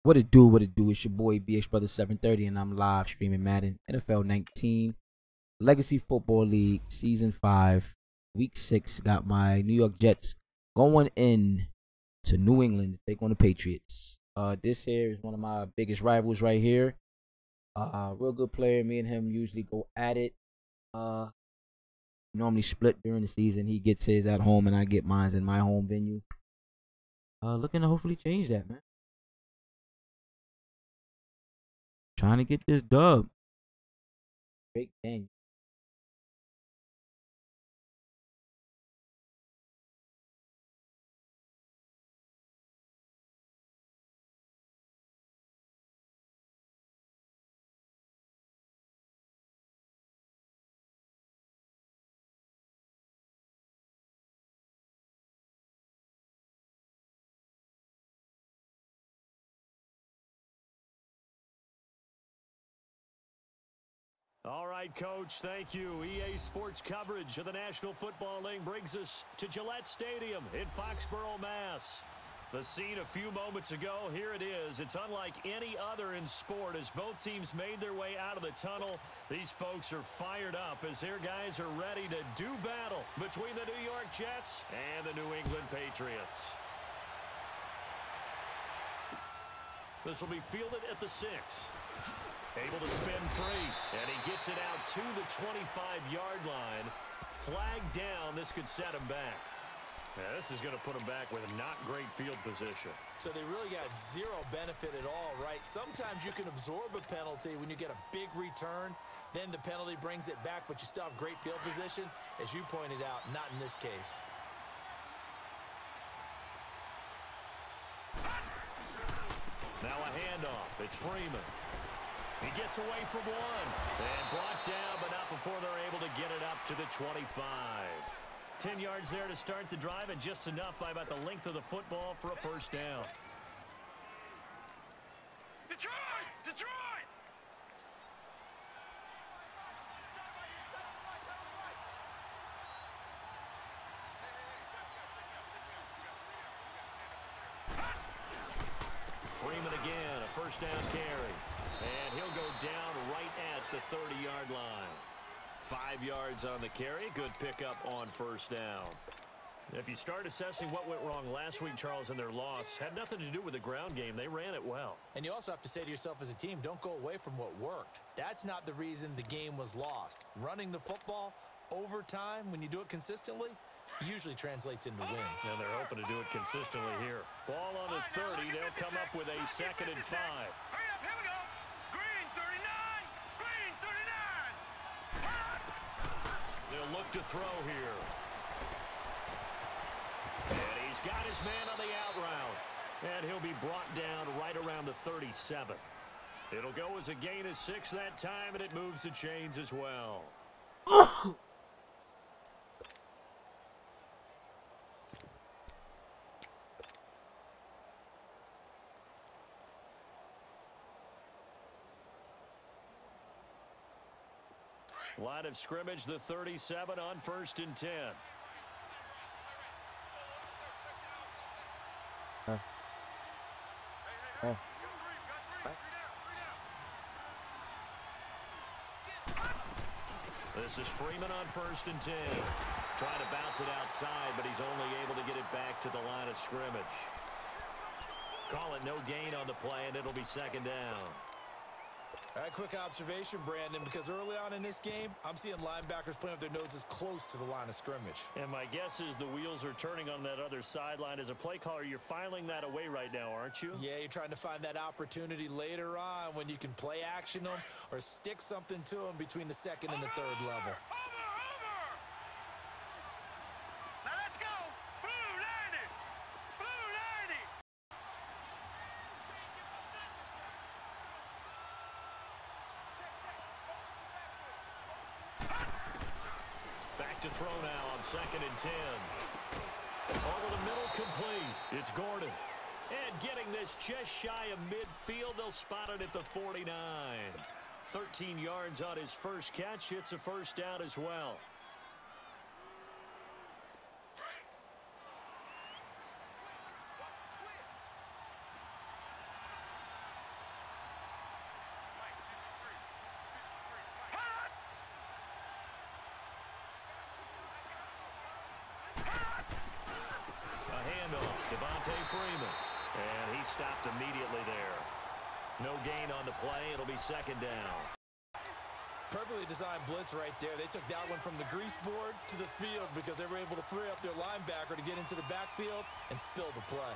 What it do? What it do? It's your boy BH Brother 730, and I'm live streaming Madden LFL19 Legacy Football League Season 5, Week 6. Got my New York Jets going in to New England to take on the Patriots. This here is one of my biggest rivals right here. Real good player. Me and him usually go at it. Normally split during the season. He gets his at home, and I get mine in my home venue. Looking to hopefully change that, man. Trying to get this dub. Great game. All right, Coach, thank you. EA Sports coverage of the National Football League brings us to Gillette Stadium in Foxborough, Mass. The scene a few moments ago, here it is. It's unlike any other in sport as both teams made their way out of the tunnel. These folks are fired up as their guys are ready to do battle between the New York Jets and the New England Patriots. This will be fielded at the 6. Able to spin free, and he gets it out to the 25-yard line. Flagged down, this could set him back. Now, this is going to put him back with not great field position. So they really got zero benefit at all, right? Sometimes you can absorb a penalty when you get a big return. Then the penalty brings it back, but you still have great field position. As you pointed out, not in this case. Now a handoff. It's Freeman. He gets away from one and brought down, but not before they're able to get it up to the 25. 10 yards there to start the drive, and just enough by about the length of the football for a first down. Detroit! Detroit! Freeman again, a first down carry. And he'll go down right at the 30-yard line. 5 yards on the carry. Good pickup on first down. If you start assessing what went wrong last week, Charles, in their loss, had nothing to do with the ground game. They ran it well. And you also have to say to yourself as a team, don't go away from what worked. That's not the reason the game was lost. Running the football over time, when you do it consistently, usually translates into wins. And they're hoping to do it consistently here. Ball on the 30. They'll come up with a 2nd and 5. They'll look to throw here. And he's got his man on the out route. And he'll be brought down right around the 37. It'll go as a gain of 6 that time, and it moves the chains as well. Line of scrimmage, the 37 on 1st and 10. This is Freeman on 1st and 10. Trying to bounce it outside, but he's only able to get it back to the line of scrimmage. Call it no gain on the play, and it'll be 2nd down. All right, quick observation, Brandon, because early on in this game, I'm seeing linebackers playing with their noses close to the line of scrimmage. And my guess is the wheels are turning on that other sideline. As a play caller, you're filing that away right now, aren't you? Yeah, you're trying to find that opportunity later on when you can play action them or stick something to them between the 2nd and the 3rd level. Now let's go! Blue 90! Blue 90! Back to throw now on 2nd and 10. Over the middle, complete. It's Gordon. And getting this just shy of midfield, they'll spot it at the 49. 13 yards on his first catch. It's a first down as well. stopped immediately there. No gain on the play. It'll be second down. Perfectly designed blitz right there. They took that one from the grease board to the field because they were able to free up their linebacker to get into the backfield and spill the play.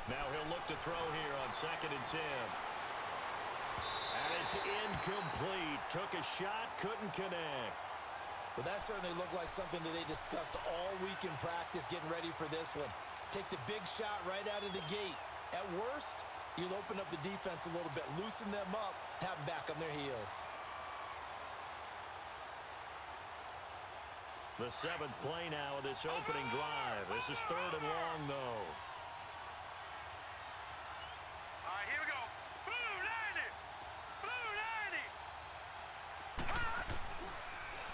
Now he'll look to throw here on 2nd and 10. And it's incomplete. Took a shot, couldn't connect. Well, that certainly looked like something that they discussed all week in practice getting ready for this one. Take the big shot right out of the gate. At worst, you'll open up the defense a little bit, loosen them up, have them back on their heels. The 7th play now of this opening drive. This is 3rd and long, though.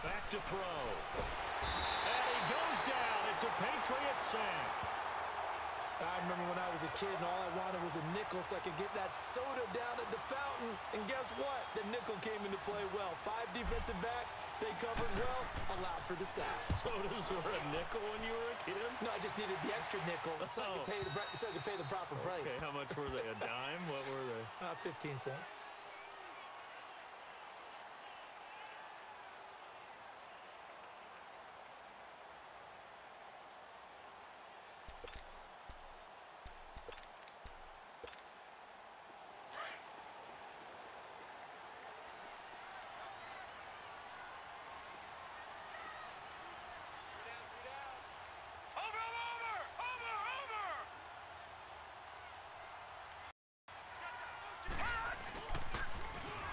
Back to throw. And he goes down. It's a Patriots sack. I remember when I was a kid and all I wanted was a nickel so I could get that soda down at the fountain. And guess what? The nickel came into play well. 5 defensive backs. They covered well. Allowed for the sack. Sodas were a nickel when you were a kid? No, I just needed the extra nickel so I could pay the proper price. Okay, how much were they? A dime? What were they? 15 cents.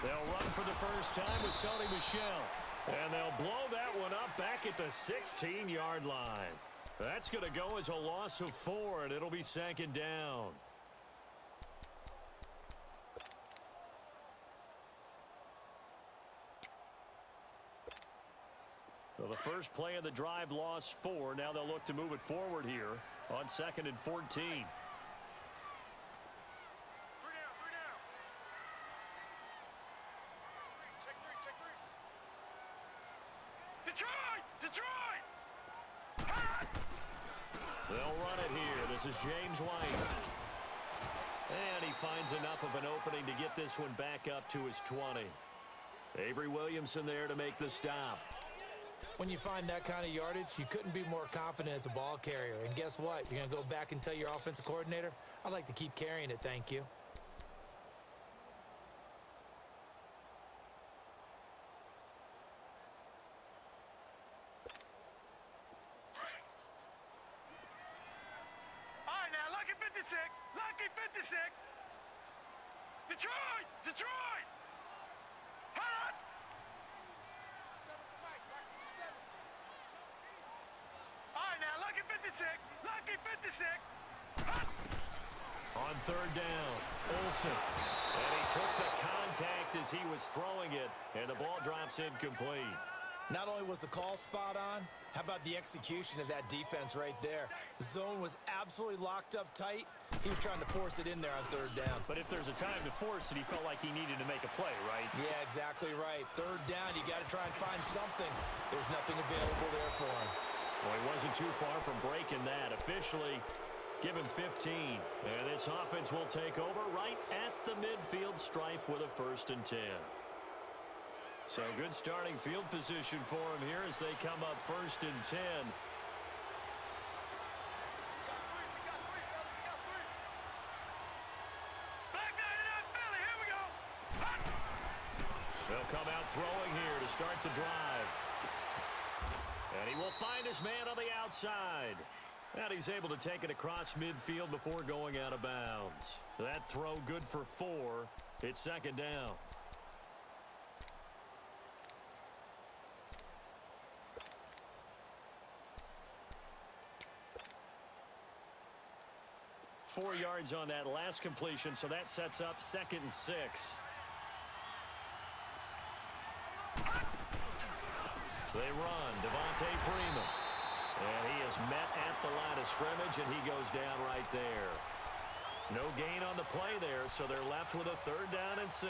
They'll run for the first time with Sony Michel. And they'll blow that one up back at the 16-yard line. That's going to go as a loss of 4, and it'll be 2nd down. So the first play of the drive lost 4. Now they'll look to move it forward here on 2nd and 14. They'll run it here. This is James White. And he finds enough of an opening to get this one back up to his 20. Avery Williamson there to make the stop. When you find that kind of yardage, you couldn't be more confident as a ball carrier. And guess what? You're going to go back and tell your offensive coordinator, I'd like to keep carrying it, thank you. Lucky 56. Detroit! Detroit! Hot! All right, now, Lucky 56. Lucky 56. Hot! On 3rd down, Olsen. And he took the contact as he was throwing it, and the ball drops incomplete. Not only was the call spot on, how about the execution of that defense right there? The zone was absolutely locked up tight. He was trying to force it in there on 3rd down. But if there's a time to force it, he felt like he needed to make a play, right? Yeah, exactly right. 3rd down, you got to try and find something. There's nothing available there for him. Well, he wasn't too far from breaking that. Officially, give him 15. And this offense will take over right at the midfield stripe with a 1st and 10. So good starting field position for him here as they come up 1st and 10. They'll come out throwing here to start the drive. And he will find his man on the outside. And he's able to take it across midfield before going out of bounds. That throw good for 4. It's 2nd down. 4 yards on that last completion, so that sets up 2nd and 6. They run. Devontae Freeman. And he is met at the line of scrimmage, and he goes down right there. No gain on the play there, so they're left with a 3rd down and 6.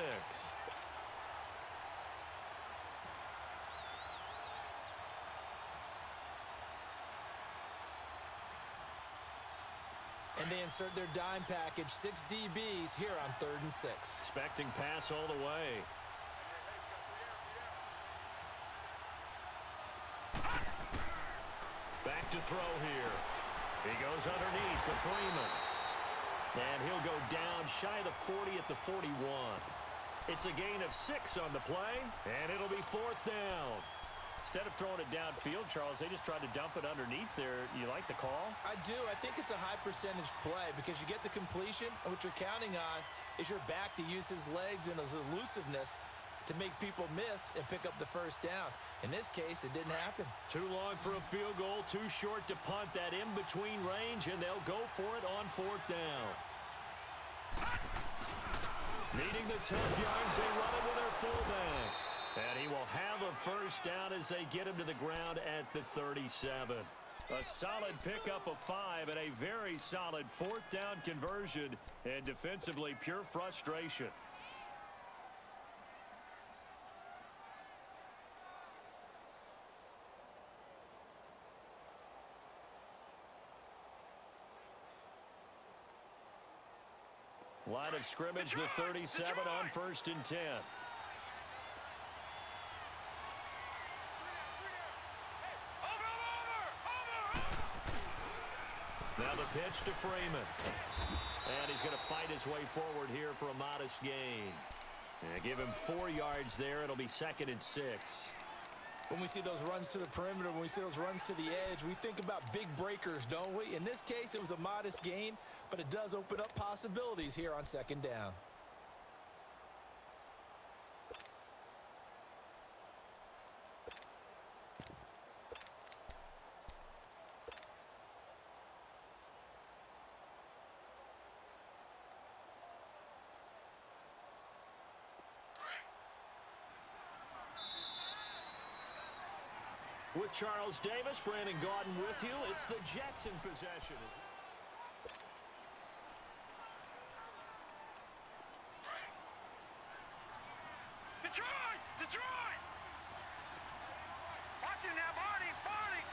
And they insert their dime package, 6 DBs here on 3rd and 6. Expecting pass all the way. Back to throw here. He goes underneath to Freeman. And he'll go down shy of the 40 at the 41. It's a gain of 6 on the play, and it'll be 4th down. Instead of throwing it downfield, Charles, they just tried to dump it underneath there. You like the call? I do. I think it's a high percentage play because you get the completion, and what you're counting on is your back to use his legs and his elusiveness to make people miss and pick up the 1st down. In this case, it didn't happen. Too long for a field goal, too short to punt that in-between range, and they'll go for it on 4th down. Needing the 10 yards, they run it with their fullback. And he will have a 1st down as they get him to the ground at the 37. A solid pickup of 5 and a very solid 4th down conversion, and defensively pure frustration. Line of scrimmage, the 37 on 1st and 10. Now the pitch to Freeman. And he's going to fight his way forward here for a modest gain. And give him 4 yards there. It'll be 2nd and 6. When we see those runs to the perimeter, when we see those runs to the edge, we think about big breakers, don't we? In this case, it was a modest gain, but it does open up possibilities here on 2nd down. With Charles Davis, Brandon Gaudin with you. It's the Jets in possession. Detroit! Detroit! Watch him now, Barney! Barney!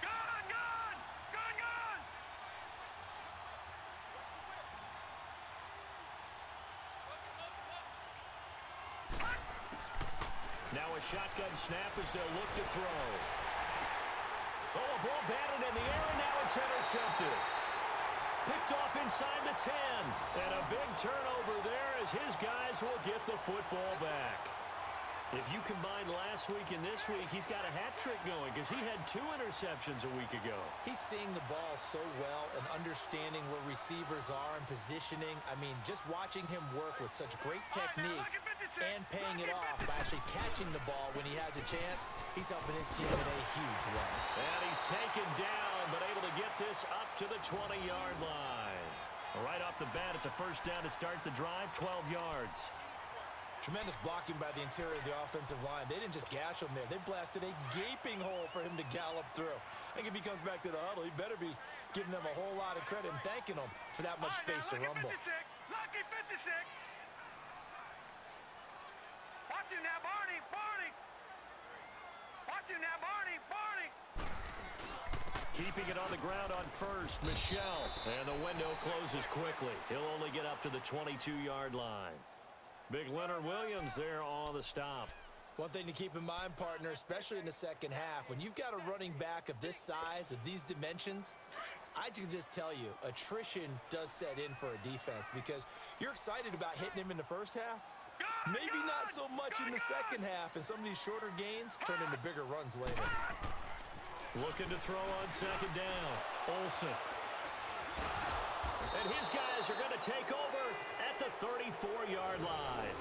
Gun! Gun! Gun! Gun! Now a shotgun snap as they'll look to throw. Oh, a ball batted in the air, and now it's intercepted. Picked off inside the 10. And a big turnover there as his guys will get the football back. If you combine last week and this week, he's got a hat trick going because he had 2 interceptions a week ago. He's seeing the ball so well and understanding where receivers are and positioning. I mean, just watching him work with such great technique and paying it off by actually catching the ball when he has a chance, he's helping his team in a huge way. And he's taken down, but able to get this up to the 20-yard line. Right off the bat, it's a 1st down to start the drive, 12 yards. Tremendous blocking by the interior of the offensive line. They didn't just gash him there. They blasted a gaping hole for him to gallop through. I think if he comes back to the huddle, he better be giving them a whole lot of credit and thanking them for that much space to rumble. Lucky 56. Watch him now, Barney. Barney. Watch him now, Barney. Barney. Keeping it on the ground on 1st, Michelle. And the window closes quickly. He'll only get up to the 22-yard line. Big Leonard Williams there on the stop. One thing to keep in mind, partner, especially in the 2nd half, when you've got a running back of this size, of these dimensions, I can just tell you, attrition does set in for a defense because you're excited about hitting him in the 1st half. Maybe not so much in the 2nd half, and some of these shorter gains turn into bigger runs later. Looking to throw on 2nd down. Olsen. And his guys are going to take over at the 34-yard line.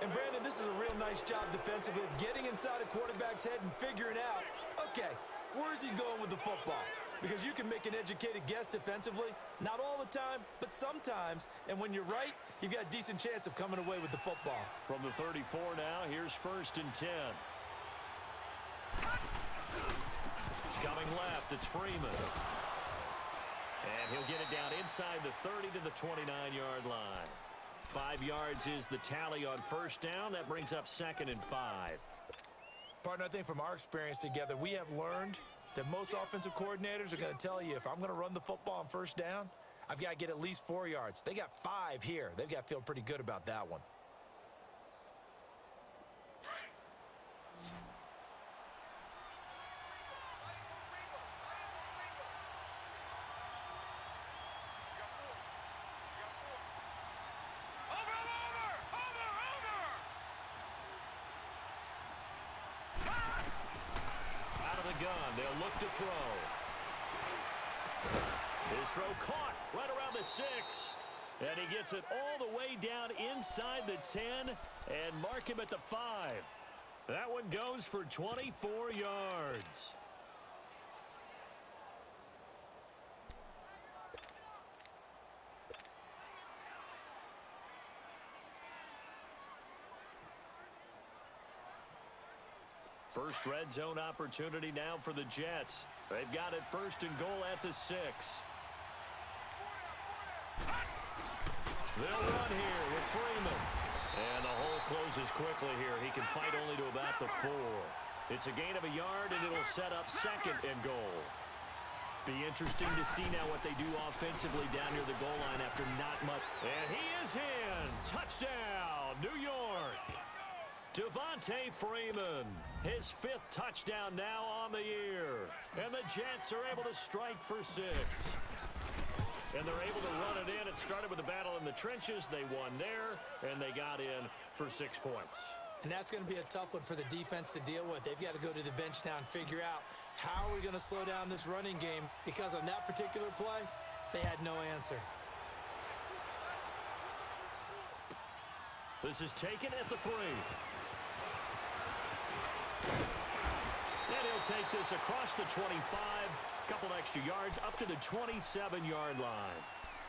And, Brandon, this is a real nice job defensively of getting inside a quarterback's head and figuring out, okay, where's he going with the football? because you can make an educated guess defensively. Not all the time, but sometimes. And when you're right, you've got a decent chance of coming away with the football. From the 34 now, here's 1st and 10. Coming left, it's Freeman. And he'll get it down inside the 30 to the 29-yard line. 5 yards is the tally on 1st down. That brings up 2nd and 5. Partner, I think from our experience together, we have learned that most offensive coordinators are going to tell you, if I'm going to run the football on 1st down, I've got to get at least 4 yards. They got 5 here. They've got to feel pretty good about that one. Gun. They'll look to throw. His throw caught right around the 6. And he gets it all the way down inside the 10 and mark him at the 5. That one goes for 24 yards. First red zone opportunity now for the Jets. They've got it 1st and goal at the 6. They'll run here with Freeman. And the hole closes quickly here. He can fight only to about the 4. It's a gain of a yard, and it'll set up 2nd and goal. Be interesting to see now what they do offensively down near the goal line after not much. And he is in. Touchdown, New York. Devontae Freeman, his 5th touchdown now on the year. And the Jets are able to strike for 6. And they're able to run it in. It started with a battle in the trenches. They won there, and they got in for 6 points. And that's going to be a tough one for the defense to deal with. They've got to go to the bench now and figure out how are we going to slow down this running game, because on that particular play, they had no answer. This is taken at the 3. And he'll take this across the 25, couple extra yards up to the 27-yard line.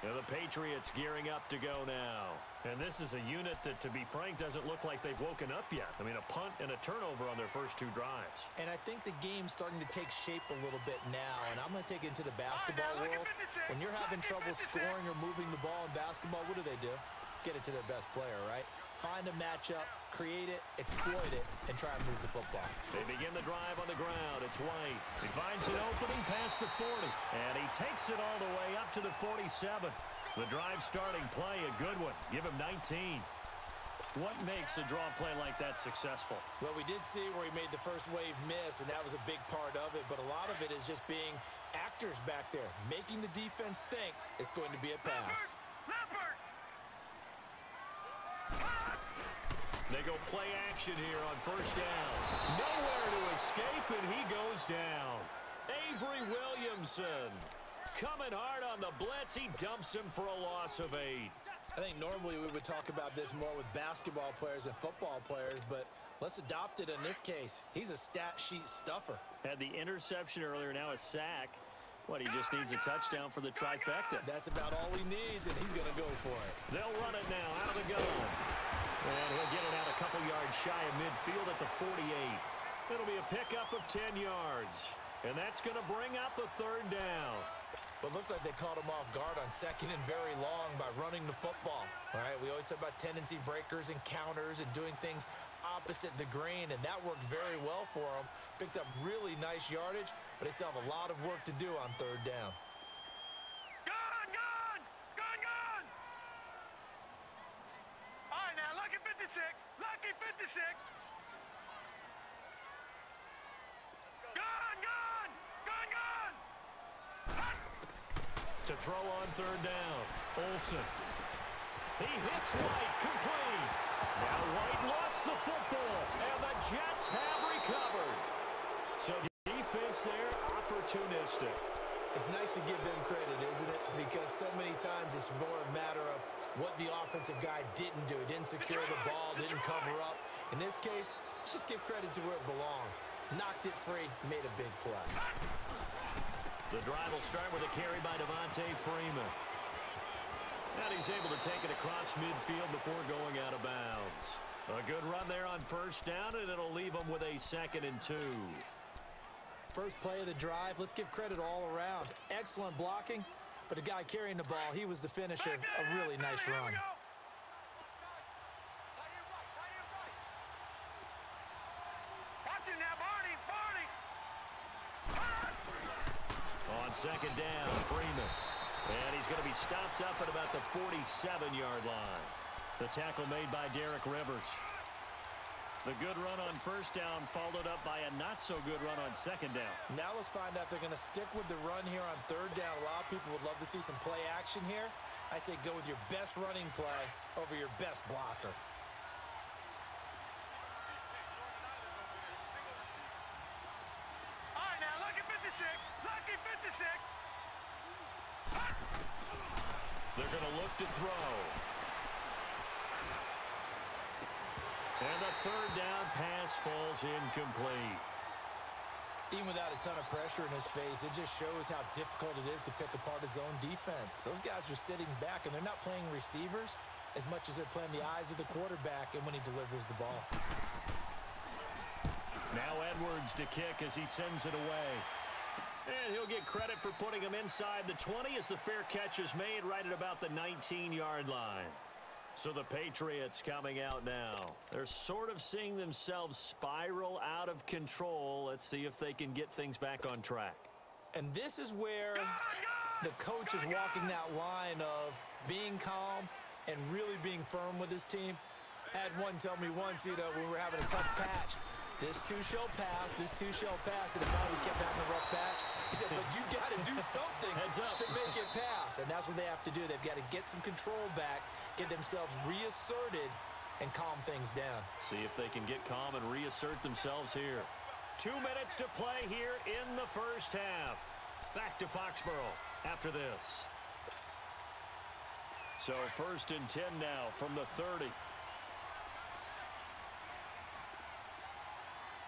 And the Patriots gearing up to go now. And this is a unit that, to be frank, doesn't look like they've woken up yet. I mean, a punt and a turnover on their first 2 drives. And I think the game's starting to take shape a little bit now. And I'm going to take it into the basketball world. When you're having trouble scoring or moving the ball in basketball, what do? Get it to their best player, right? Find a matchup, create it, exploit it, and try and move the football. They begin the drive on the ground. It's White. He finds an opening past the 40. And he takes it all the way up to the 47. The drive starting play, a good one. Give him 19. What makes a draw play like that successful? Well, we did see where he made the first wave miss, and that was a big part of it. But a lot of it is just being actors back there, making the defense think it's going to be a pass. They go play action here on 1st down. Nowhere to escape, and he goes down. Avery Williamson coming hard on the blitz. He dumps him for a loss of 8. I think normally we would talk about this more with basketball players and football players, but let's adopt it in this case. He's a stat sheet stuffer. Had the interception earlier, now a sack. What, he just needs a touchdown for the trifecta. That's about all he needs, and he's going to go for it. They'll run it now out of the gun. And he'll get it out a couple yards shy of midfield at the 48. It'll be a pickup of 10 yards. And that's going to bring up a 3rd down. But looks like they caught him off guard on 2nd and very long by running the football. All right, we always talk about tendency breakers and counters and doing things opposite the grain, and that worked very well for him. Picked up really nice yardage, but they still have a lot of work to do on 3rd down. Lucky 56. Gun. To throw on 3rd down. Olsen. He hits White, complete. Now White lost the football, and the Jets have recovered. So defense there, opportunistic. It's nice to give them credit, isn't it? Because so many times it's more a matter of what the offensive guy didn't do. Didn't secure the ball, didn't cover up. In this case, let's just give credit to where it belongs. Knocked it free, made a big play. The drive will start with a carry by Devontae Freeman. And he's able to take it across midfield before going out of bounds. A good run there on first down, and it'll leave him with a 2nd and 2. First play of the drive, let's give credit all around. Excellent blocking, but the guy carrying the ball, he was the finisher. A really nice run. On 2nd down, Freeman. And he's going to be stopped up at about the 47-yard line. The tackle made by Derek Rivers. The good run on first down followed up by a not-so-good run on 2nd down. Now let's find out if they're going to stick with the run here on 3rd down. A lot of people would love to see some play action here. I say go with your best running play over your best blocker. All right, now, lucky 56. Lucky 56. They're going to look to throw. And the 3rd down pass falls incomplete. Even without a ton of pressure in his face, it just shows how difficult it is to pick apart his own defense. Those guys are sitting back, and they're not playing receivers as much as they're playing the eyes of the quarterback and when he delivers the ball. Now Edwards to kick as he sends it away. And he'll get credit for putting him inside the 20 as the fair catch is made right at about the 19-yard line. So the Patriots coming out now. They're sort of seeing themselves spiral out of control. Let's see if they can get things back on track. And this is where the coach is walking that line of being calm and really being firm with his team. I had one tell me once, when we were having a tough patch, this too shall pass, this too shall pass, and finally we kept having a rough patch. He said, but you got to do something to make it pass, and that's what they have to do. They've got to get some control back, get themselves reasserted, and calm things down. See if they can get calm and reassert themselves here. 2 minutes to play here in the first half. Back to Foxborough after this. So 1st and 10 now from the 30.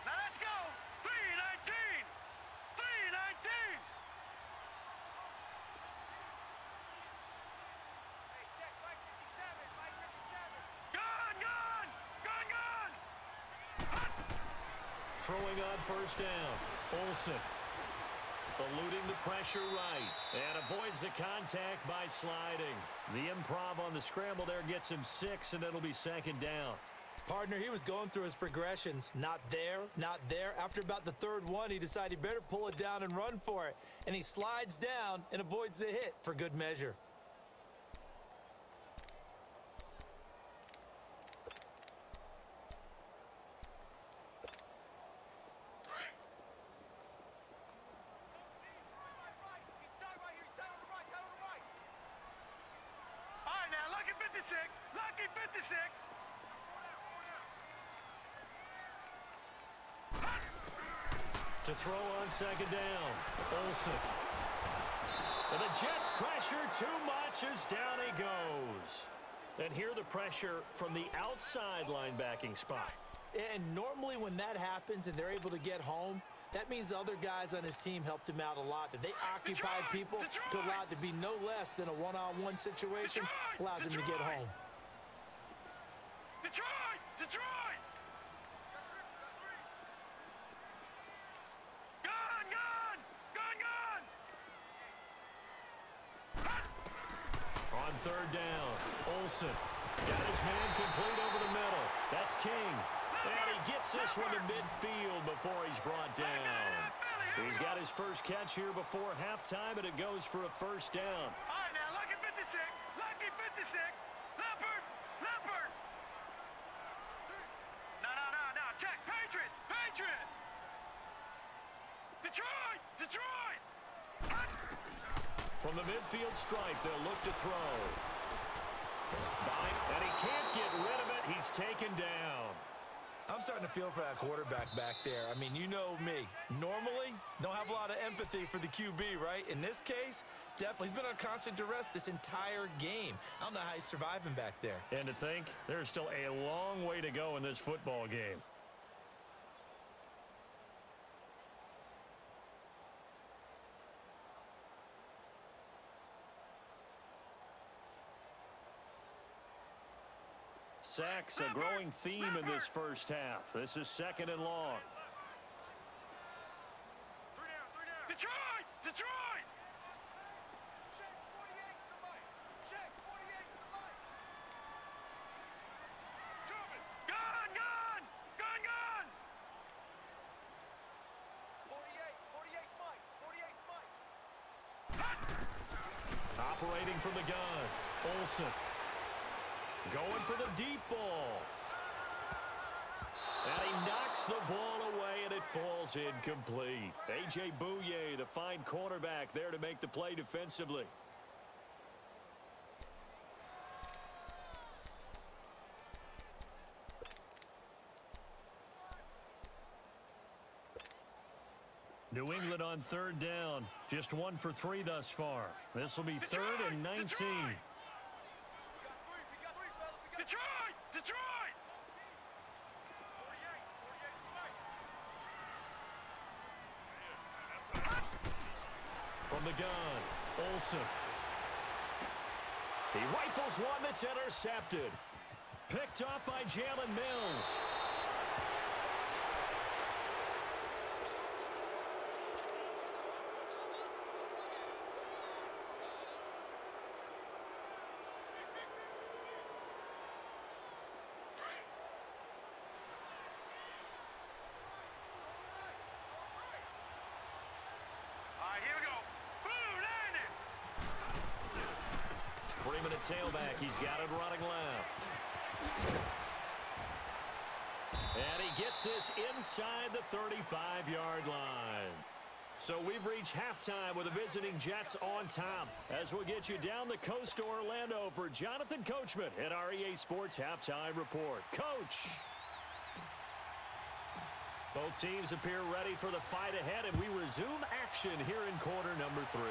Now let's go. 319. 319. Hey, check Mike 57. Mike 57. Gone, gone. Gone, gone. Throwing on first down. Olsen. Eluding the pressure right. And avoids the contact by sliding. The improv on the scramble there gets him 6, and it'll be 2nd down. Partner, he was going through his progressions. Not there, not there. After about the 3rd one, he decided he better pull it down and run for it. And he slides down and avoids the hit for good measure. All right, now, lucky 56. Lucky 56. To throw on 2nd down. Olsen. And the Jets pressure too much as down he goes. And here the pressure from the outside linebacking spot. And normally when that happens and they're able to get home, that means the other guys on his team helped him out a lot. That they occupied people to allow it to be no less than a one-on-one situation, allows him to get home. Detroit! Detroit! Gone, gone! Gone, gone! On 3rd down, Olsen got his man complete over the middle. That's King. And he gets this one to midfield before he's brought down. He's got his first catch here before halftime, and it goes for a 1st down. All right, now, lucky 56. Lucky 56. Leopard! Leopard! No, no, no, no. Check. Patriot! Patriot! Detroit! Detroit! From the midfield stripe, they'll look to throw. And he can't get rid of it. He's taken down. I'm starting to feel for that quarterback back there. I mean, you know me. Normally, don't have a lot of empathy for the QB, right? In this case, definitely. He's been on constant duress this entire game. I don't know how he's surviving back there. And to think, there's still a long way to go in this football game. Sacks, a growing theme in this first half. This is 2nd and long. 3 down, 3 down. Detroit! Detroit! Check 48 to the mic. Check 48 to the mic. Coming. Gun, gun! Gun, gun! 48, 48 mic. 48 mic. Operating from the gun, Olsen. Going for the deep ball. And he knocks the ball away, and it falls incomplete. A.J. Bouye, the fine cornerback, there to make the play defensively. New England on 3rd down. Just 1 for 3 thus far. This will be 3rd and 19. We got 3, fellas. We got Detroit! Detroit! 48, 48 From the gun, Olsen. He rifles one that's intercepted. Picked up by Jalen Mills. Here we go. Boom, landed. Freeman at tailback. He's got it running left. And he gets this inside the 35-yard line. So we've reached halftime with the visiting Jets on top. As we'll get you down the coast to Orlando for Jonathan Coachman at our EA Sports Halftime Report. Coach. Both teams appear ready for the fight ahead, and we resume action here in quarter number 3.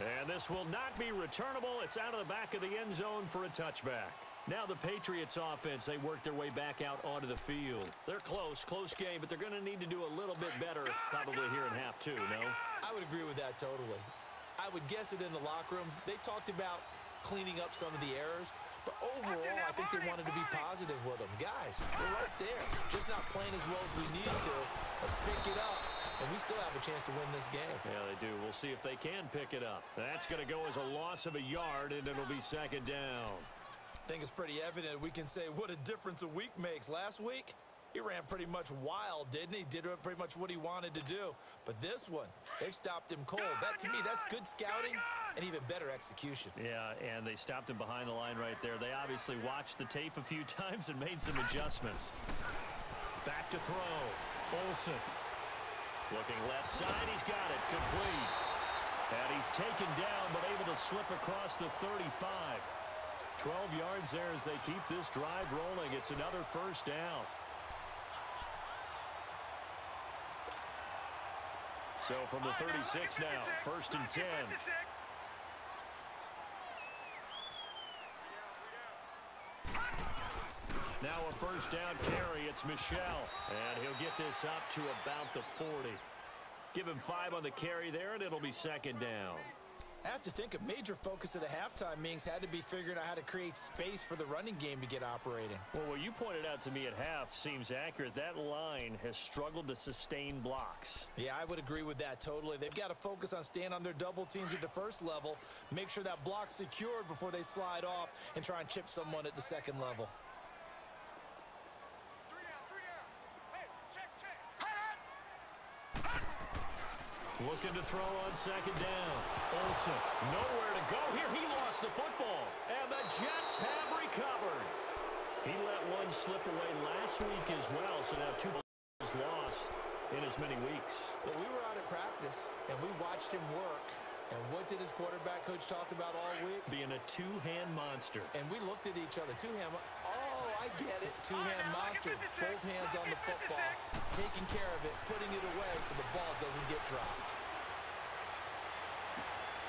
And this will not be returnable. It's out of the back of the end zone for a touchback. Now the Patriots offense, they work their way back out onto the field. They're close game, but they're going to need to do a little bit better probably here in half 2, no? I would agree with that totally. I would guess it in the locker room. They talked about cleaning up some of the errors, but overall, I think they wanted to be positive with them. Guys, we're right there. Just not playing as well as we need to. Let's pick it up, and we still have a chance to win this game. Yeah, they do. We'll see if they can pick it up. That's going to go as a loss of a yard, and it'll be 2nd down. I think it's pretty evident we can say what a difference a week makes. Last week, he ran pretty much wild, didn't he? Did pretty much what he wanted to do. But this one, they've stopped him cold. That, to me, that's good scouting and even better execution. Yeah, and they stopped him behind the line right there. They obviously watched the tape a few times and made some adjustments. Back to throw. Olsen. Looking left side. He's got it. Complete. And he's taken down, but able to slip across the 35. 12 yards there as they keep this drive rolling. It's another 1st down. So from the 36 now, 1st and 10. Now a 1st down carry. It's Michelle. And he'll get this up to about the 40. Give him 5 on the carry there, and it'll be 2nd down. I have to think a major focus of the halftime meetings had to be figuring out how to create space for the running game to get operating. Well, what you pointed out to me at half seems accurate. That line has struggled to sustain blocks. Yeah, I would agree with that totally. They've got to focus on staying on their double teams at the 1st level, make sure that block's secured before they slide off and try and chip someone at the 2nd level. 3 down, 3 down. Hey, check. Looking to throw on 2nd down. Olsen, nowhere to go here. He lost the football, and the Jets have recovered. He let one slip away last week as well, so now 2 lost in as many weeks. Well, we were out at practice, and we watched him work. And what did his quarterback coach talk about all week? Being a 2-hand monster. And we looked at each other. 2-hand. Oh, I get it. 2-hand monster. Both hands on the football. Taking care of it, putting it away so the ball doesn't get dropped.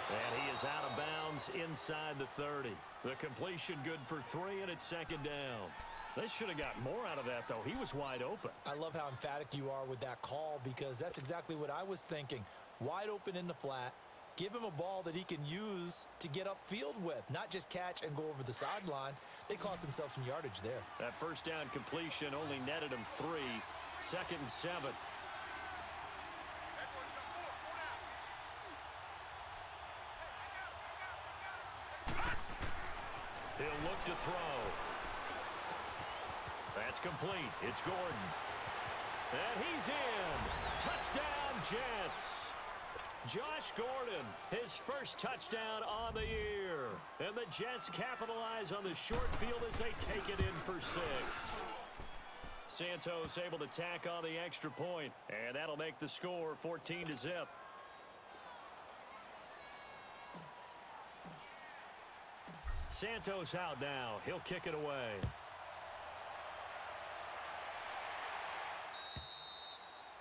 And he is out of bounds inside the 30. The completion good for 3, and it's 2nd down. They should have got more out of that, though. He was wide open. I love how emphatic you are with that call because that's exactly what I was thinking. Wide open in the flat. Give him a ball that he can use to get upfield with, not just catch and go over the sideline. They cost themselves some yardage there. That first down completion only netted him 3. 2nd and 7. He'll look to throw. That's complete. It's Gordon. And he's in. Touchdown, Jets. Josh Gordon, his first touchdown on the year. And the Jets capitalize on the short field as they take it in for 6. Santos able to tack on the extra point, and that'll make the score 14-0. Santos out now. He'll kick it away.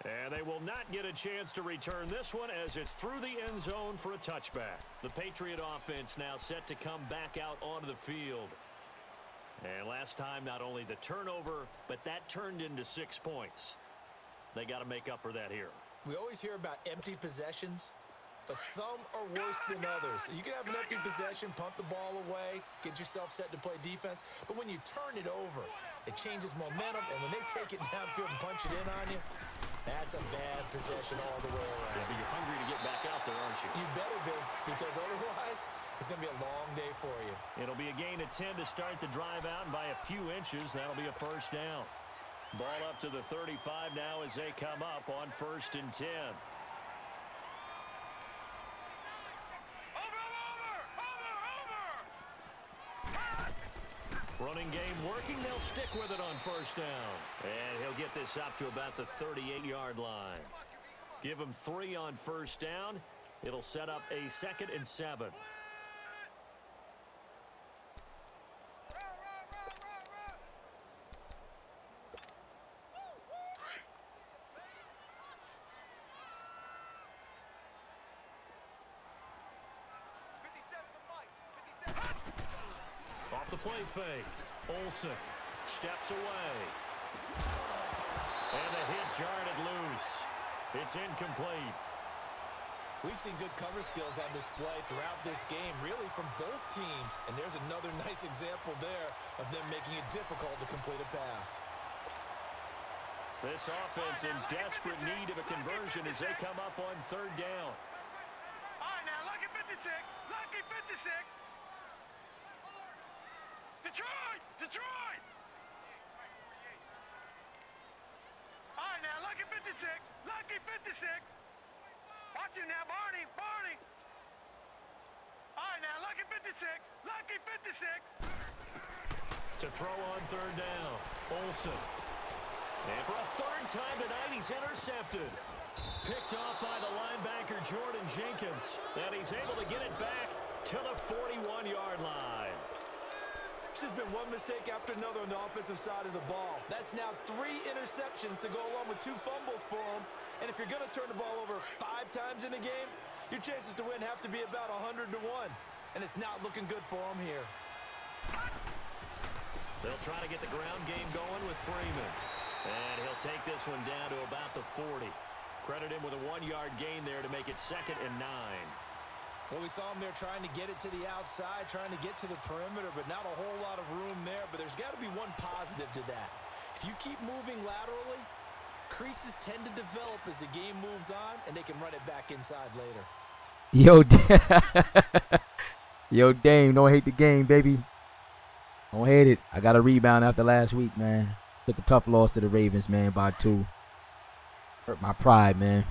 And they will not get a chance to return this one as it's through the end zone for a touchback. The Patriot offense now set to come back out onto the field. And last time, not only the turnover, but that turned into 6 points. They got to make up for that here. We always hear about empty possessions, but some are worse than others. You can have an empty possession, punt the ball away, get yourself set to play defense, but when you turn it over, it changes momentum, and when they take it downfield and punch it in on you, that's a bad possession all the way around. Yeah, but you're hungry to get back out there, aren't you? You better be, because otherwise, it's going to be a long day for you. It'll be a gain of 10 to start the drive out, and by a few inches, that'll be a first down. Ball up to the 35 now as they come up on 1st and 10. Running game working. They'll stick with it on 1st down. And he'll get this up to about the 38-yard line. Give him 3 on 1st down. It'll set up a 2nd and 7. Off the play fake. Olsen steps away. And the hit jarred it loose. It's incomplete. We've seen good cover skills on display throughout this game, really from both teams. And there's another nice example there of them making it difficult to complete a pass. This offense in desperate need of a conversion as they come up on 3rd down. All right, now, lucky 56. Lucky 56. Detroit! Detroit! All right, now, lucky 56. Lucky 56. Watch him now, Barney. Barney. All right, now, lucky 56. Lucky 56. To throw on 3rd down. Olsen. And for a 3rd time tonight, he's intercepted. Picked off by the linebacker, Jordan Jenkins. And he's able to get it back to the 41-yard line. There's been one mistake after another on the offensive side of the ball. That's now 3 interceptions to go along with 2 fumbles for him. And if you're going to turn the ball over 5 times in a game, your chances to win have to be about 100 to 1. And it's not looking good for him here. They'll try to get the ground game going with Freeman. And he'll take this one down to about the 40. Credit him with a 1-yard gain there to make it 2nd and 9. Well, we saw him there trying to get it to the outside, trying to get to the perimeter, but not a whole lot of room there. But there's got to be one positive to that. If you keep moving laterally, creases tend to develop as the game moves on, and they can run it back inside later. Yo, Dame, don't hate the game, baby. Don't hate it. I got a rebound after last week, man. Took a tough loss to the Ravens, man, by 2. Hurt my pride, man.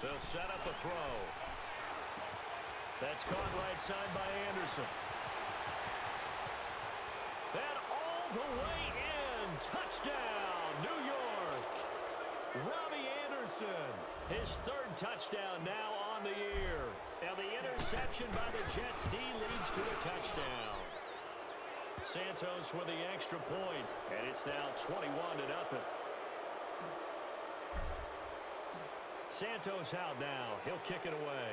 They'll set up a throw. That's caught right side by Anderson. And all the way in. Touchdown, New York. Robbie Anderson. His 3rd touchdown now on the year. And the interception by the Jets D leads to a touchdown. Santos with the extra point. And it's now 21-0. Santos out now. He'll kick it away.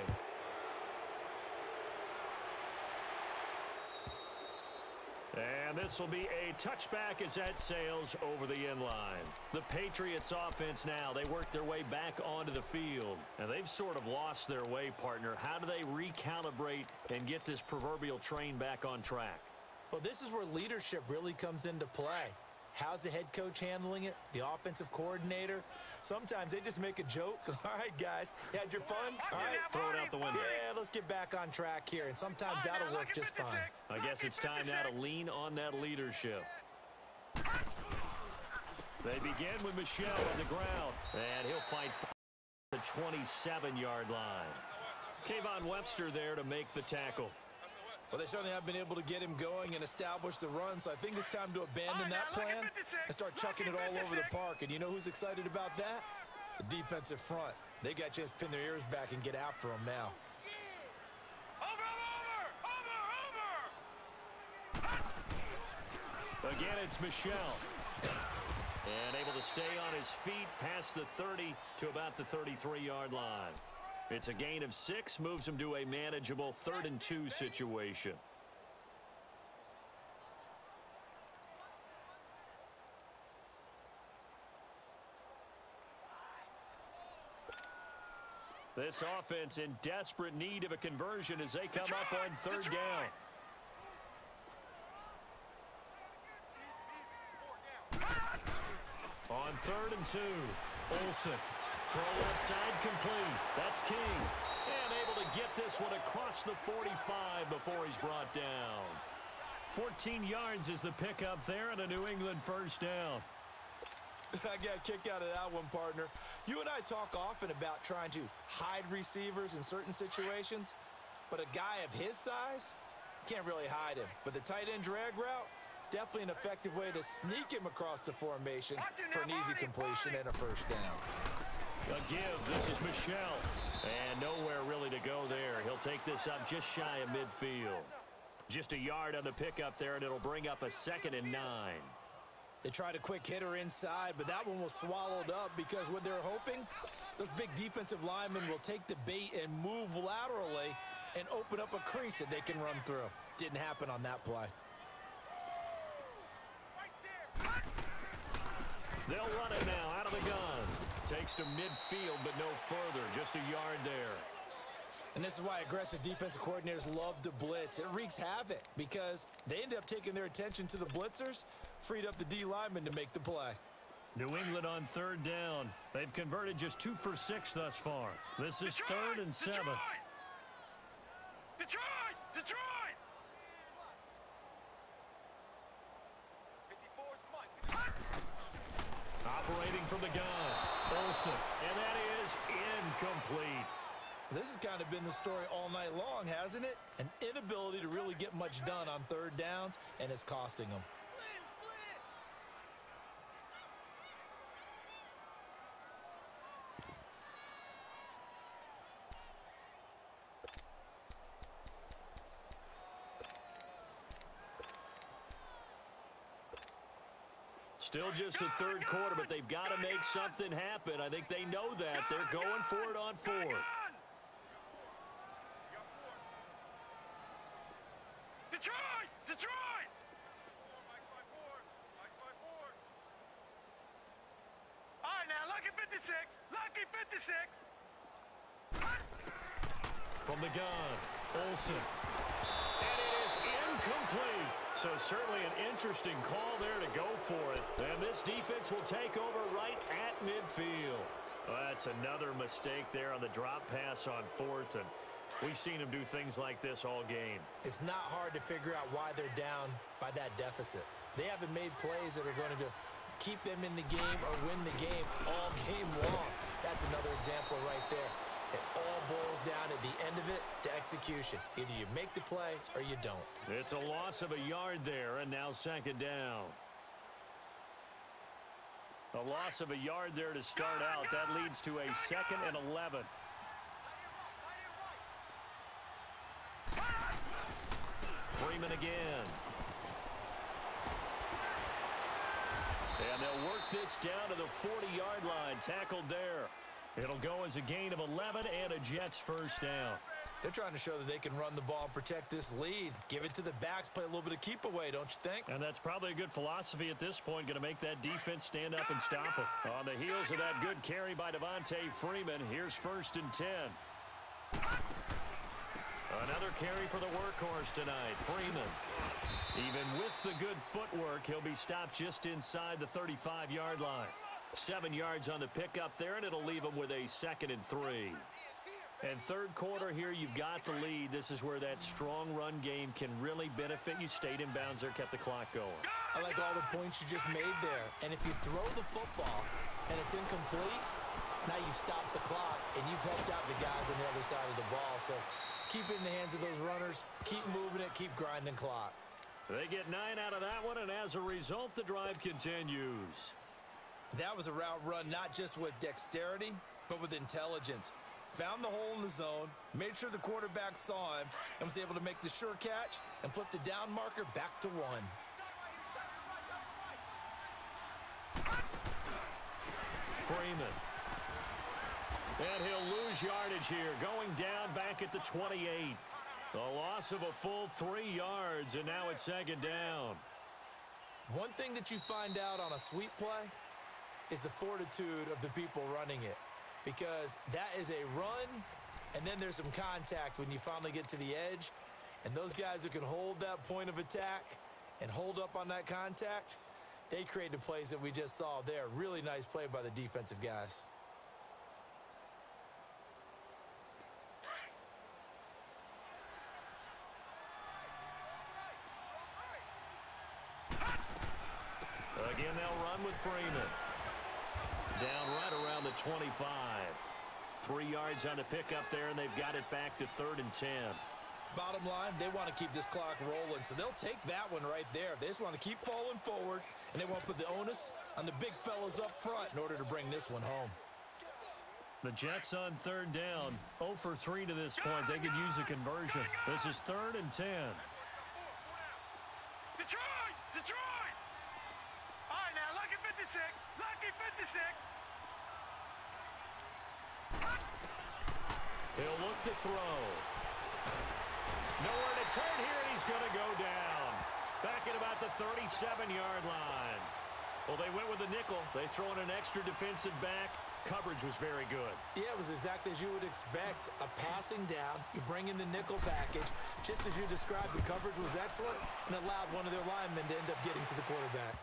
And this will be a touchback as that sails over the end line. The Patriots offense now, they work their way back onto the field. And they've sort of lost their way, partner. How do they recalibrate and get this proverbial train back on track? Well, this is where leadership really comes into play. How's the head coach handling it? The offensive coordinator? Sometimes they just make a joke. All right, guys, had your fun? All right, throw it out the window. Yeah, let's get back on track here, and sometimes that'll work just fine. I guess it's time now to lean on that leadership. They begin with Michel on the ground, and he'll fight the 27-yard line. Kayvon Webster there to make the tackle. Well, they certainly have been able to get him going and establish the run, so I think it's time to abandon that plan and start chucking it all over the park. And you know who's excited about that? The defensive front. They got a chance to pin their ears back and get after him now. Again, it's Michel. And able to stay on his feet past the 30 to about the 33-yard line. It's a gain of 6, moves him to a manageable 3rd and 2 situation. This offense in desperate need of a conversion as they come up on 3rd down. On 3rd and 2, Olsen. Throw left side complete. That's King. And able to get this one across the 45 before he's brought down. 14 yards is the pickup there and a New England first down. I got a kick out of that one, partner. You and I talk often about trying to hide receivers in certain situations, but a guy of his size, can't really hide him. But the tight end drag route, definitely an effective way to sneak him across the formation for an easy completion and a first down. A give. This is Michel. And nowhere really to go there. He'll take this up just shy of midfield. Just a yard on the pickup there, and it'll bring up a 2nd and 9. They tried a quick hitter inside, but that one was swallowed up because what they're hoping, those big defensive linemen will take the bait and move laterally and open up a crease that they can run through. Didn't happen on that play. They'll run it now out of the gun. Takes to midfield, but no further. Just a yard there. And this is why aggressive defensive coordinators love to blitz. It wreaks havoc because they end up taking their attention to the blitzers, freed up the D lineman to make the play. New England on 3rd down. They've converted just 2 for 6 thus far. This is Detroit, 3rd and 7. Detroit! Detroit! Operating from the gun. Olsen. And that is incomplete. This has kind of been the story all night long, hasn't it? An inability to really get much done on 3rd downs, and it's costing them. Still just the 3rd quarter, but they've got to make something happen. I think they know that. They're going for it on 4th. Detroit! Detroit! All right, now, lucky 56. Lucky 56. From the gun, Olsen. And it is incomplete. So certainly an interesting call there to go for it. And this defense will take over right at midfield. Well, that's another mistake there on the drop pass on 4th. And we've seen them do things like this all game. It's not hard to figure out why they're down by that deficit. They haven't made plays that are going to keep them in the game or win the game all game long. That's another example right there. It all boils down at the end of it to execution. Either you make the play or you don't. It's a loss of a yard there, and now 2nd down. A loss of a yard there to start out. That leads to a 2nd and 11. Freeman again. And they'll work this down to the 40-yard line. Tackled there. It'll go as a gain of 11 and a Jets first down. They're trying to show that they can run the ball and protect this lead. Give it to the backs, play a little bit of keep away, don't you think? And that's probably a good philosophy at this point, going to make that defense stand up and stop it. On the heels of that good carry by Devontae Freeman, here's 1st and 10. Another carry for the workhorse tonight, Freeman. Even with the good footwork, he'll be stopped just inside the 35-yard line. 7 yards on the pickup there, and it'll leave him with a 2nd and 3. And third quarter here, you've got the lead. This is where that strong run game can really benefit you. Stayed in bounds there, kept the clock going. I like all the points you just made there. And if you throw the football and it's incomplete, now you stop the clock and you've helped out the guys on the other side of the ball. So keep it in the hands of those runners. Keep moving it. Keep grinding clock. They get 9 out of that one, and as a result, the drive continues. That was a route run not just with dexterity, but with intelligence. Found the hole in the zone, made sure the quarterback saw him, and was able to make the sure catch and flip the down marker back to 1. Freeman. And he'll lose yardage here, going down back at the 28. A loss of a full 3 yards, and now it's 2nd down. One thing that you find out on a sweep play is the fortitude of the people running it. Because that is a run, and then there's some contact when you finally get to the edge. And those guys who can hold that point of attack and hold up on that contact, they create the plays that we just saw there. Really nice play by the defensive guys. Again, they'll run with Freeman. Down right around the 25. 3 yards on the pickup there, and they've got it back to 3rd and 10. Bottom line, they want to keep this clock rolling, so they'll take that one right there. They just want to keep falling forward, and they want to put the onus on the big fellas up front in order to bring this one home. The Jets on 3rd down, 0 for 3 to this point. They could use a conversion. This is 3rd and 10. Detroit! Detroit! All right, now, lucky 56. Lucky 56. He'll look to throw. Nowhere to turn here, and he's going to go down. Back at about the 37-yard line. Well, they went with a nickel. They throw in an extra defensive back. Coverage was very good. Yeah, it was exactly as you would expect. A passing down, you bring in the nickel package. Just as you described, the coverage was excellent and allowed one of their linemen to end up getting to the quarterback.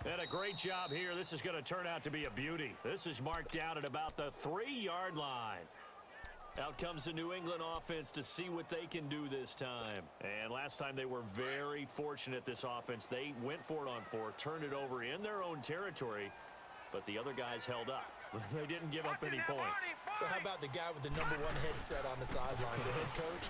And a great job here. This is going to turn out to be a beauty. This is marked down at about the 3-yard line. Out comes the New England offense to see what they can do this time. And last time they were very fortunate, this offense. They went for it on 4, turned it over in their own territory, but the other guys held up. They didn't give up any points. So how about the guy with the #1 headset on the sidelines, the head coach?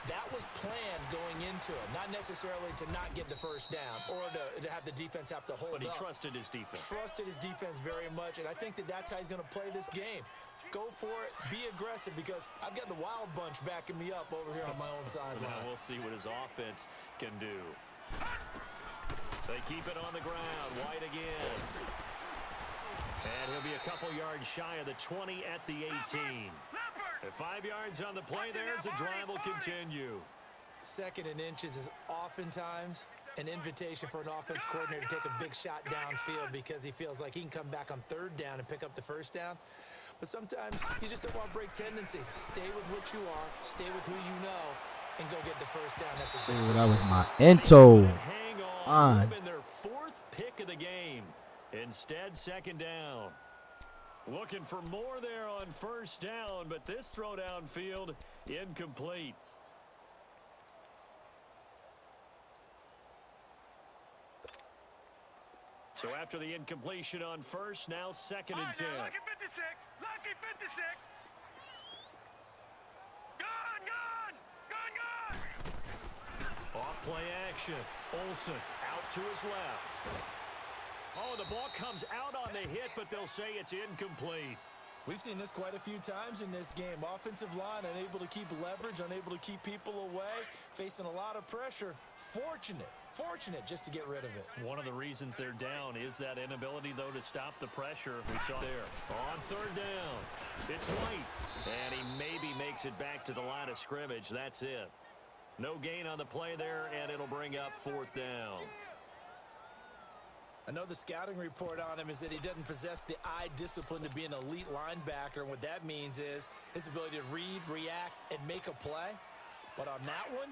That was planned going into it, not necessarily to not get the first down or to have the defense have to hold up. But he trusted his defense. Trusted his defense very much, and I think that that's how he's going to play this game. Go for it, be aggressive, because I've got the wild bunch backing me up over here on my own sideline. Now we'll see what his offense can do. They keep it on the ground. White again. And he'll be a couple yards shy of the 20 at the 18. At 5 yards on the play there, as the drive will continue. 2nd and inches is oftentimes an invitation for an offense coordinator to take a big shot downfield because he feels like he can come back on 3rd down and pick up the first down. But sometimes you just don't want to break tendency. Stay with what you are, stay with who you know, and go get the first down. That's exactly. Ooh, that was my ento. Hang on. Their 4th pick of the game. Instead, 2nd down. Looking for more there on 1st down, but this throw downfield incomplete. So after the incompletion on 1st, now 2nd and 10. Lucky 56. Lucky 56. Gone! Off play action. Olsen out to his left. Oh, the ball comes out on the hit, but they'll say it's incomplete. We've seen this quite a few times in this game. Offensive line unable to keep leverage, unable to keep people away, facing a lot of pressure. Fortunate just to get rid of it. One of the reasons they're down is that inability, though, to stop the pressure. We saw there. On third down, it's White. And he maybe makes it back to the line of scrimmage. That's it. No gain on the play there, and it'll bring up fourth down. I know the scouting report on him is that he doesn't possess the eye discipline to be an elite linebacker. And what that means is his ability to read, react, and make a play. But on that one,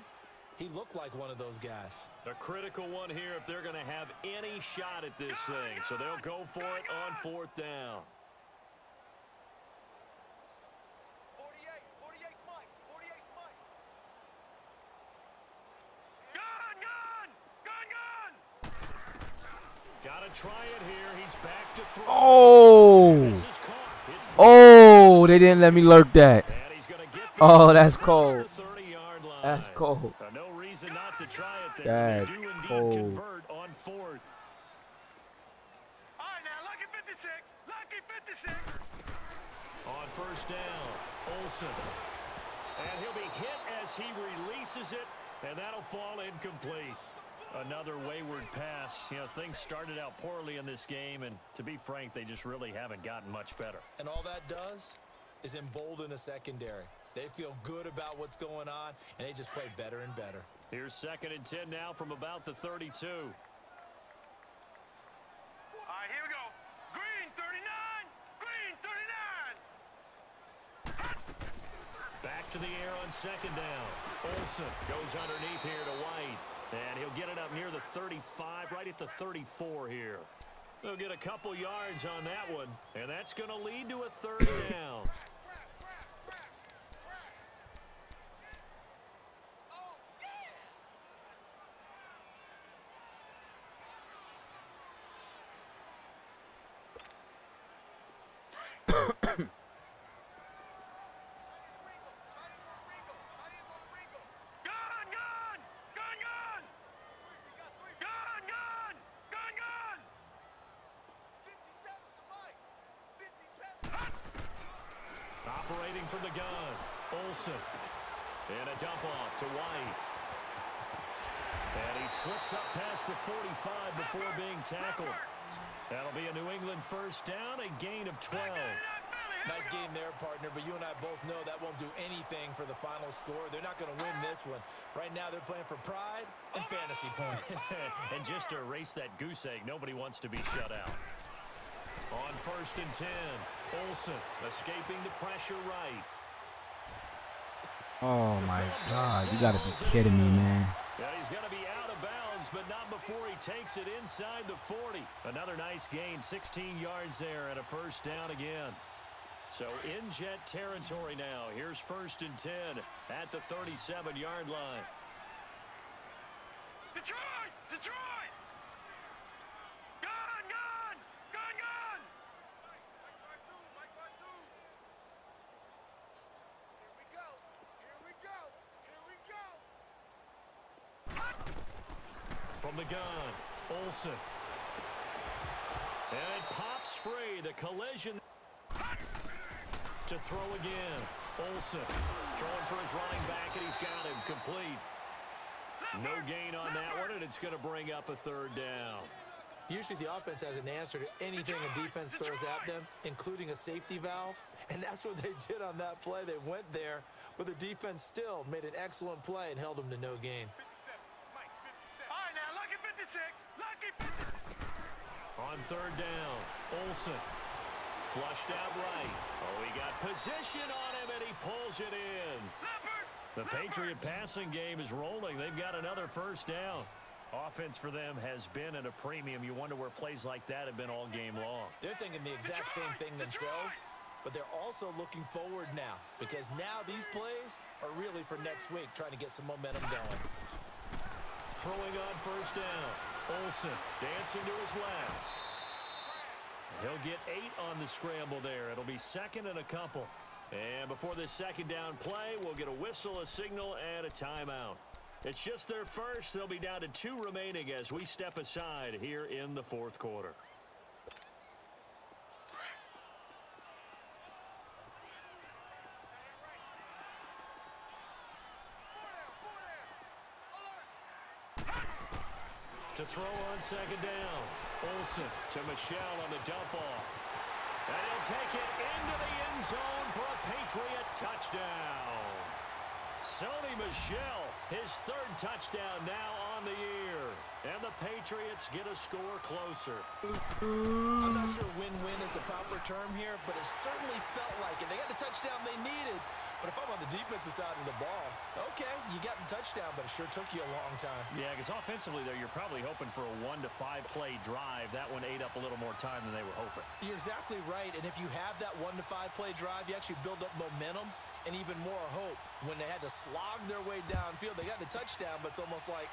he looked like one of those guys. A critical one here if they're going to have any shot at this thing. So they'll go for it on fourth down. 48 Mike. Gun! Got to try it here. He's back to throw. Oh! This is caught. It's Oh, they didn't let me lurk that. and he's going to get Oh, this that's across cold. the 30-yard line. That's cold. No reason not to try it there. That's They do indeed cold. convert on fourth. All right, now, lucky 56. Lucky 56. On first down, Olsen. And he'll be hit as he releases it, and that'll fall incomplete. Another wayward pass. You know, things started out poorly in this game, and to be frank, they just really haven't gotten much better. And all that does is embolden a secondary. They feel good about what's going on, and they just play better and better. Here's 2nd and 10 now from about the 32. All right, here we go. Green 39. Green 39. Back to the air on 2nd down. Olsen goes underneath here to White. And he'll get it up near the 35, right at the 34 here. They'll get a couple yards on that one, and that's going to lead to a 3rd down. Operating from the gun, Olsen. And a dump off to White. And he slips up past the 45 before being tackled. That'll be a New England 1st down, a gain of 12. Nice game there, partner, but you and I both know that won't do anything for the final score. They're not going to win this one. Right now, they're playing for pride and fantasy points. And just to erase that goose egg, nobody wants to be shut out. On 1st and 10, Olsen escaping the pressure right. Oh my God, you gotta be kidding me, man. Yeah, he's going to be out of bounds, but not before he takes it inside the 40. Another nice gain, 16 yards there, and a 1st down again. So in Jet territory now. Here's 1st and 10 at the 37-yard line. Detroit! Detroit! Gun! From the gun, Olsen. And it pops free. The collision to throw again. Olsen throwing for his running back, and he's got him complete. No gain on that one, and it's going to bring up a 3rd down. Usually the offense has an answer to anything a defense throws at them, including a safety valve. And that's what they did on that play. They went there, but the defense still made an excellent play and held them to no gain. 57. Mike, 57. All right, now, lucky 56. Lucky 56. On 3rd down, Olsen flushed out right. Oh, he got position on him, and he pulls it in. The Patriot passing game is rolling. They've got another 1st down. Offense for them has been at a premium. You wonder where plays like that have been all game long. They're thinking the exact same thing themselves, but they're also looking forward now because now these plays are really for next week, trying to get some momentum going. Throwing on 1st down. Olsen dancing to his left. He'll get 8 on the scramble there. It'll be 2nd and a couple. And before this 2nd down play, we'll get a whistle, a signal, and a timeout. It's just their first. They'll be down to 2 remaining as we step aside here in the 4th quarter. To throw on second down. Olsen to Michelle on the dump off. And he'll take it into the end zone for a Patriot touchdown. Sony Michel, his third touchdown now on the year. And the Patriots get a score closer. I'm not sure win-win is the proper term here, but it certainly felt like it. They got the touchdown they needed. But if I'm on the defensive side of the ball, okay, you got the touchdown, but it sure took you a long time. Yeah, because offensively, though, you're probably hoping for a 1 to 5 play drive. That one ate up a little more time than they were hoping. You're exactly right, and if you have that 1 to 5 play drive, you actually build up momentum and even more hope. When they had to slog their way downfield, they got the touchdown, but it's almost like...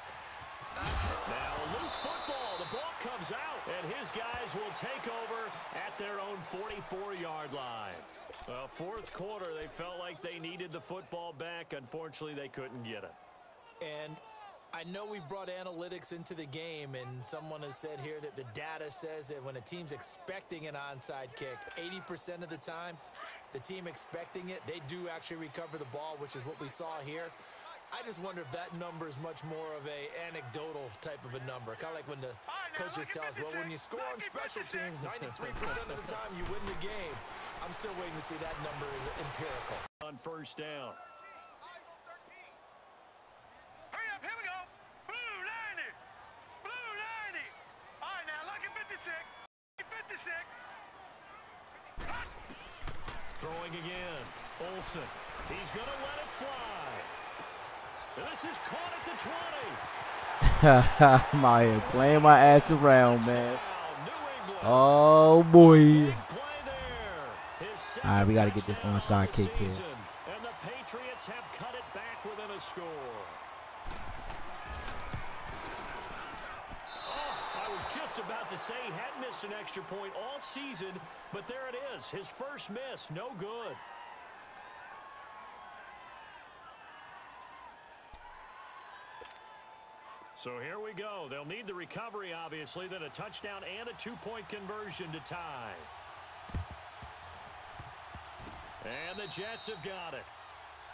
Now a loose football. The ball comes out, and his guys will take over at their own 44-yard line. Well, fourth quarter, they felt like they needed the football back. Unfortunately, they couldn't get it. And I know we brought analytics into the game, and someone has said here that the data says that when a team's expecting an onside kick, 80% of the time, the team expecting it, they do actually recover the ball, which is what we saw here. I just wonder if that number is much more of a anecdotal type of a number. Kind of like when the coaches tell us, well, when you score on special teams, 93% of the time you win the game. I'm still waiting to see that number is empirical. On first down. Hurry up, here we go. Blue 90. Blue 90. All right, now look at 56. 56. Throwing again. Olsen. He's going to let it fly. This is caught at the 20. Maya playing my ass around, man. Oh, boy. All right, we got to get this onside kick here. And the Patriots have cut it back within a score. Oh, I was just about to say he hadn't missed an extra point all season, but there it is. His first miss, no good. So here we go. They'll need the recovery, obviously, then a touchdown and a two-point conversion to tie. And the Jets have got it.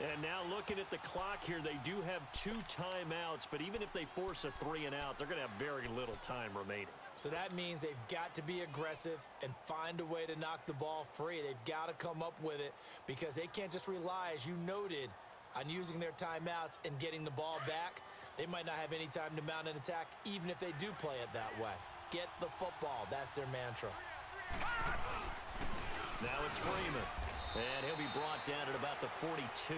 And now looking at the clock here, they do have 2 timeouts, but even if they force a 3-and-out, they're going to have very little time remaining. So that means they've got to be aggressive and find a way to knock the ball free. They've got to come up with it because they can't just rely, as you noted, on using their timeouts and getting the ball back. They might not have any time to mount an attack, even if they do play it that way. Get the football. That's their mantra. Now it's Freeman. And he'll be brought down at about the 42.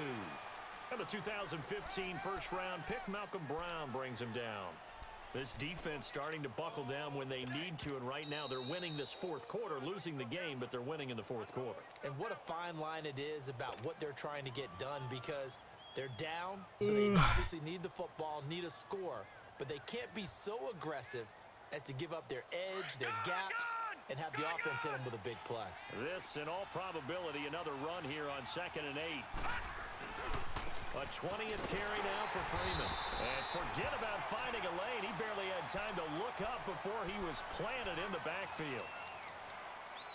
And the 2015 first-round pick, Malcolm Brown, brings him down. This defense starting to buckle down when they need to, and right now they're winning this fourth quarter, losing the game, but they're winning in the fourth quarter. And what a fine line it is about what they're trying to get done, because they're down, so they obviously need the football, need a score, but they can't be so aggressive as to give up their edge, their gaps, and have the offense hit them with a big play. This, in all probability, another run here on 2nd and 8. A 20th carry now for Freeman. And forget about finding a lane. He barely had time to look up before he was planted in the backfield.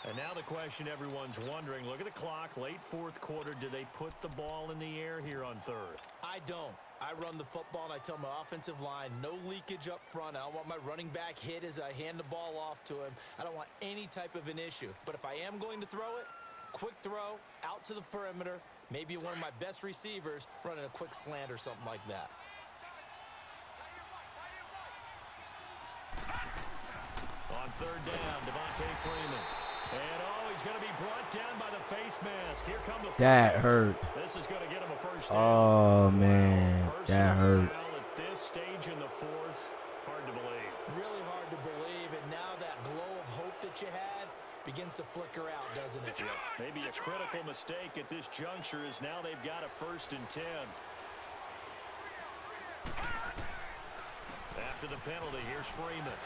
And now the question everyone's wondering, look at the clock, late fourth quarter, do they put the ball in the air here on 3rd? I don't. I run the football, and I tell my offensive line, no leakage up front. I don't want my running back hit as I hand the ball off to him. I don't want any type of an issue. But if I am going to throw it, quick throw, out to the perimeter, maybe one of my best receivers running a quick slant or something like that. On 3rd down, Devontae Freeman. And he's going to be brought down by the face mask. Here come the That hurt. This is going to get him a first down. Oh, man. That hurt. At this stage in the fourth, hard to believe. Really hard to believe, and now that glow of hope that you had begins to flicker out, doesn't it? Yeah. Maybe a critical mistake at this juncture is now they've got a 1st and 10. After the penalty, here's Freeman.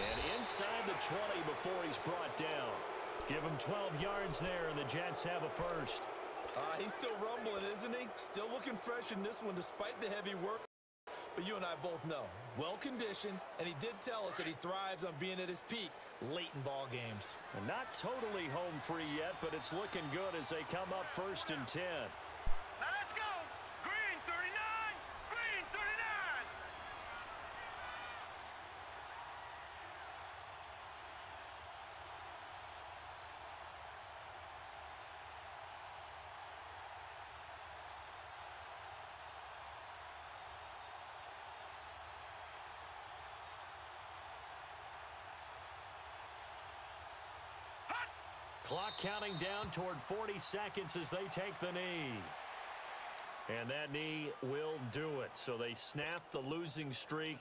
And inside the 20 before he's brought down. Give him 12 yards there, and the Jets have a first. He's still rumbling, isn't he? Still looking fresh in this one despite the heavy work. But you and I both know, well-conditioned, and he did tell us that he thrives on being at his peak late in ball games. And not totally home free yet, but it's looking good as they come up 1st and 10. Now let's go. Green 39. Green 39. Clock counting down toward 40 seconds as they take the knee. And that knee will do it. So they snap the losing streak.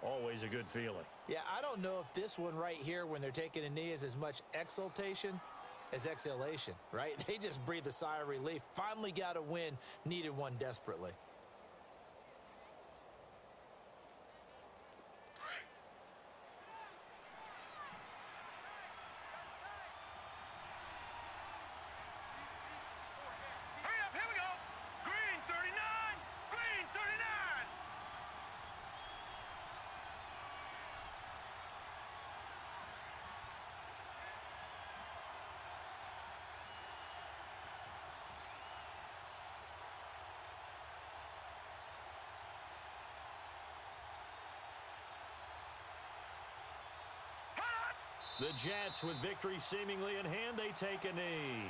Always a good feeling. Yeah, I don't know if this one right here when they're taking a knee is as much exultation as exhalation, right? They just breathe a sigh of relief. Finally got a win, needed one desperately. Hurry up, here we go. Green 39, green 39. The Jets, with victory seemingly in hand, they take a knee.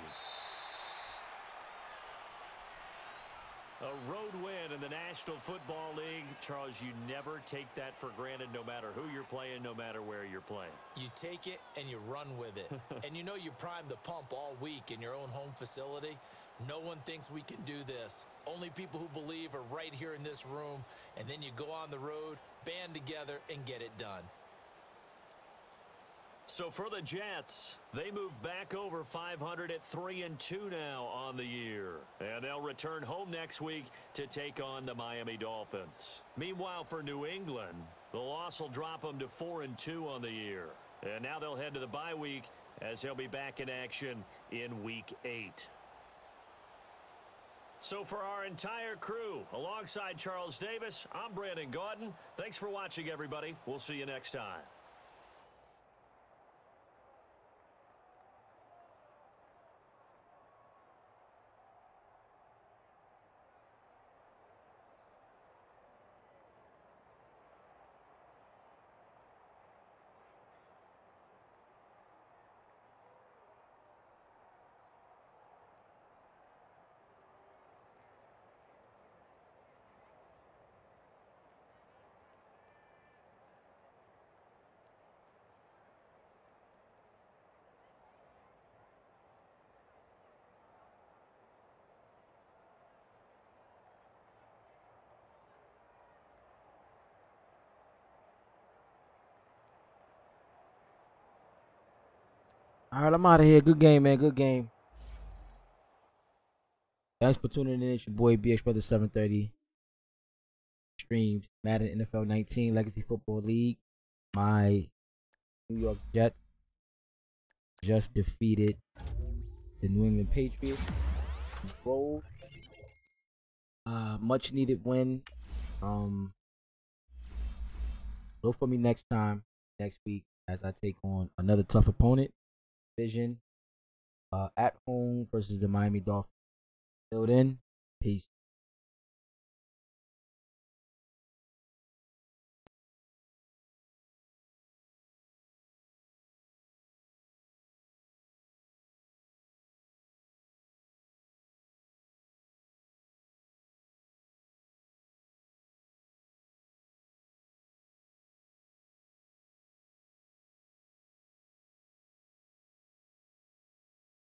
A road win in the National Football League. Charles, you never take that for granted, no matter who you're playing, no matter where you're playing. You take it and you run with it. And you know you prime the pump all week in your own home facility. No one thinks we can do this. Only people who believe are right here in this room. And then you go on the road, band together, and get it done. So for the Jets, they move back over 500 at 3-2 now on the year. And they'll return home next week to take on the Miami Dolphins. Meanwhile, for New England, the loss will drop them to 4-2 on the year. And now they'll head to the bye week as they'll be back in action in Week 8. So for our entire crew, alongside Charles Davis, I'm Brandon Gaudin. Thanks for watching, everybody. We'll see you next time. All right, I'm out of here. Good game, man. Good game. Thanks for tuning in. It's your boy BX Brother 730. Streamed Madden NFL 19 Legacy Football League. My New York Jets just defeated the New England Patriots. Roll. Much needed win. Look for me next week, as I take on another tough opponent. Division. At home versus the Miami Dolphins. Till then, peace.